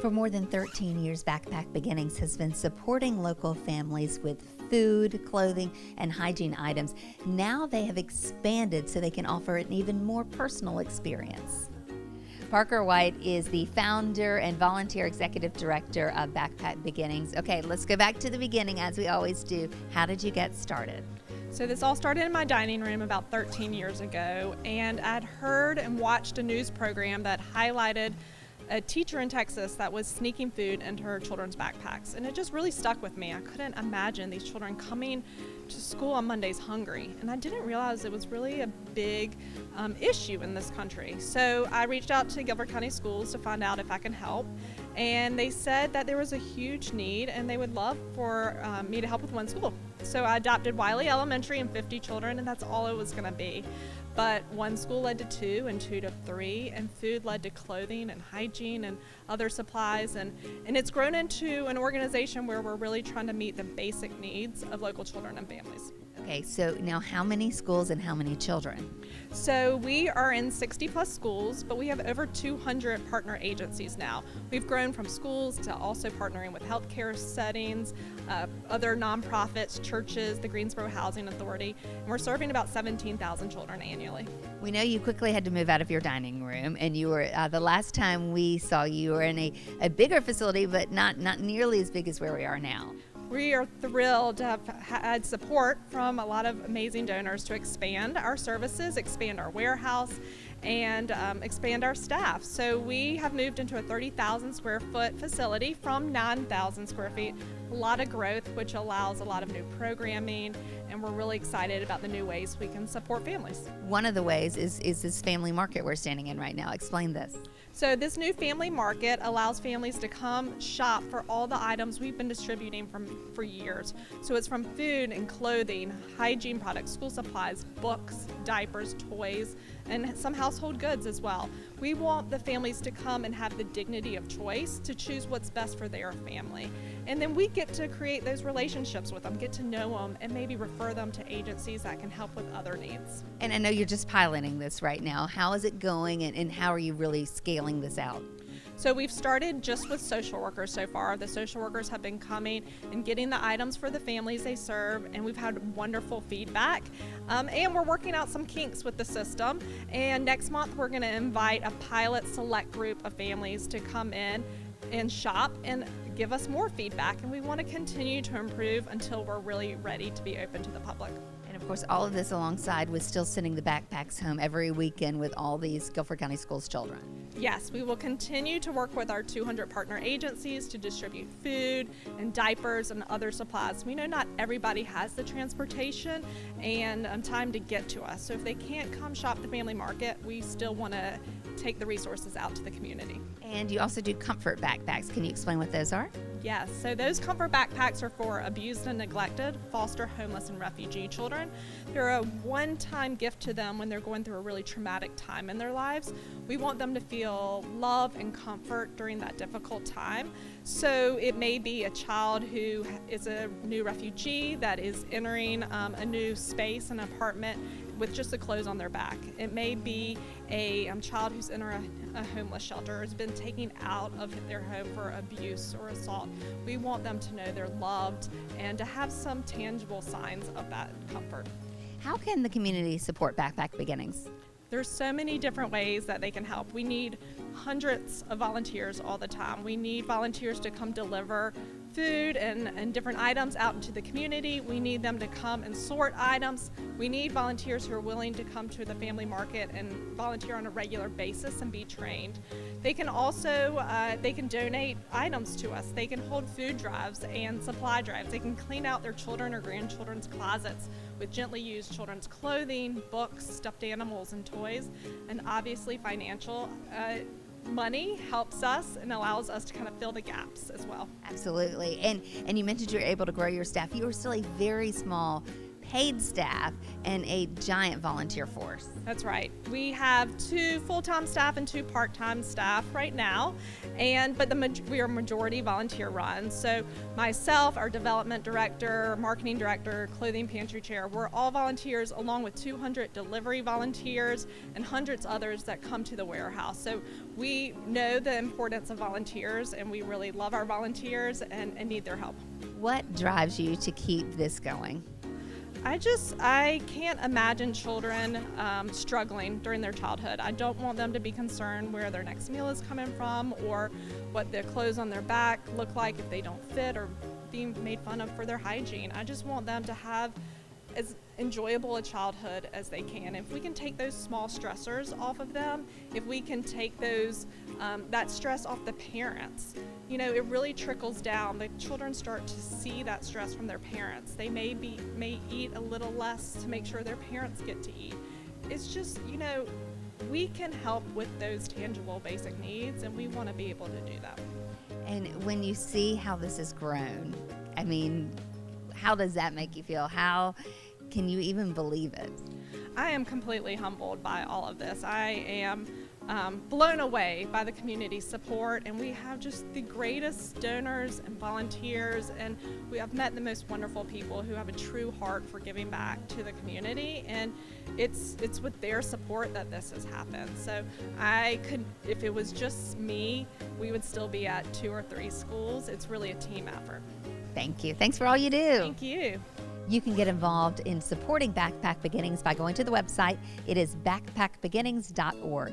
For more than 13 years, Backpack Beginnings has been supporting local families with food, clothing, and hygiene items. Now they have expanded so they can offer an even more personal experience. Parker White is the founder and volunteer executive director of Backpack Beginnings. Okay, let's go back to the beginning as we always do. How did you get started? So this all started in my dining room about 13 years ago, and I'd heard and watched a news program that highlighted a teacher in Texas that was sneaking food into her children's backpacks, and it just really stuck with me. I couldn't imagine these children coming to school on Mondays hungry, and I didn't realize it was really a big issue in this country. So I reached out to Guilford County Schools to find out if I can help, and they said that there was a huge need and they would love for me to help with one school. So I adopted Wiley Elementary and 50 children, and that's all it was going to be. But one school led to 2 and 2 to 3, and food led to clothing and hygiene and other supplies. And it's grown into an organization where we're really trying to meet the basic needs of local children and families. Okay, so now how many schools and how many children? So we are in 60 plus schools, but we have over 200 partner agencies now. We've grown from schools to also partnering with healthcare settings, other nonprofits, churches, the Greensboro Housing Authority, and we're serving about 17,000 children annually. We know you quickly had to move out of your dining room, and you were, the last time we saw you, you were in a bigger facility, but not nearly as big as where we are now. We are thrilled to have had support from a lot of amazing donors to expand our services, expand our warehouse, and expand our staff. So we have moved into a 30,000 square foot facility from 9,000 square feet. A lot of growth, which allows a lot of new programming, and we're really excited about the new ways we can support families. One of the ways is this family market we're standing in right now. Explain this. So this new family market allows families to come shop for all the items we've been distributing for years. So it's from food and clothing, hygiene products, school supplies, books, diapers, toys, and some household goods as well. We want the families to come and have the dignity of choice to choose what's best for their family. And then we get to create those relationships with them, get to know them, and maybe refer them to agencies that can help with other needs. And I know you're just piloting this right now. How is it going, and how are you really scaling this out? So we've started just with social workers so far. The social workers have been coming and getting the items for the families they serve, and we've had wonderful feedback. And we're working out some kinks with the system. And next month we're going to invite a pilot select group of families to come in and shop and give us more feedback. And we want to continue to improve until we're really ready to be open to the public. And of course, all of this alongside with still sending the backpacks home every weekend with all these Guilford County Schools children. Yes, we will continue to work with our 200 partner agencies to distribute food and diapers and other supplies. We know not everybody has the transportation and time to get to us. So if they can't come shop the family market, we still want to take the resources out to the community. And you also do comfort backpacks. Can you explain what those are? Yes, so those comfort backpacks are for abused and neglected, foster, homeless, and refugee children. They're a one-time gift to them when they're going through a really traumatic time in their lives. We want them to feel love and comfort during that difficult time. So it may be a child who is a new refugee that is entering a new space, an apartment, with just the clothes on their back. It may be a child who's in a homeless shelter or has been taken out of their home for abuse or assault. We want them to know they're loved and to have some tangible signs of that comfort. How can the community support Backpack Beginnings? There's so many different ways that they can help. We need hundreds of volunteers all the time. We need volunteers to come deliver food and different items out into the community. We need them to come and sort items. We need volunteers who are willing to come to the family market and volunteer on a regular basis and be trained. They can also, they can donate items to us. They can hold food drives and supply drives. They can clean out their children or grandchildren's closets with gently used children's clothing, books, stuffed animals, and toys. And obviously financial money helps us and allows us to kind of fill the gaps as well. Absolutely. And you mentioned you were able to grow your staff. You were still a very small paid staff, and a giant volunteer force. That's right. We have 2 full-time staff and 2 part-time staff right now, but we are majority volunteer run. So myself, our development director, marketing director, clothing pantry chair, we're all volunteers, along with 200 delivery volunteers and hundreds others that come to the warehouse. So we know the importance of volunteers, and we really love our volunteers and need their help. What drives you to keep this going? I can't imagine children struggling during their childhood. I don't want them to be concerned where their next meal is coming from or what the clothes on their back look like if they don't fit, or being made fun of for their hygiene. I just want them to have as enjoyable a childhood as they can. If we can take those small stressors off of them, if we can take those that stress off the parents, it really trickles down. The children start to see that stress from their parents. They may eat a little less to make sure their parents get to eat. It's just, we can help with those tangible basic needs, and we want to be able to do that. And when you see how this has grown, how does that make you feel? How can you even believe it? I am completely humbled by all of this. I am blown away by the community support, and we have just the greatest donors and volunteers, and we have met the most wonderful people who have a true heart for giving back to the community, and it's with their support that this has happened. So if it was just me, we would still be at 2 or 3 schools. It's really a team effort. Thank you. Thanks for all you do. Thank you. You can get involved in supporting Backpack Beginnings by going to the website. It is backpackbeginnings.org.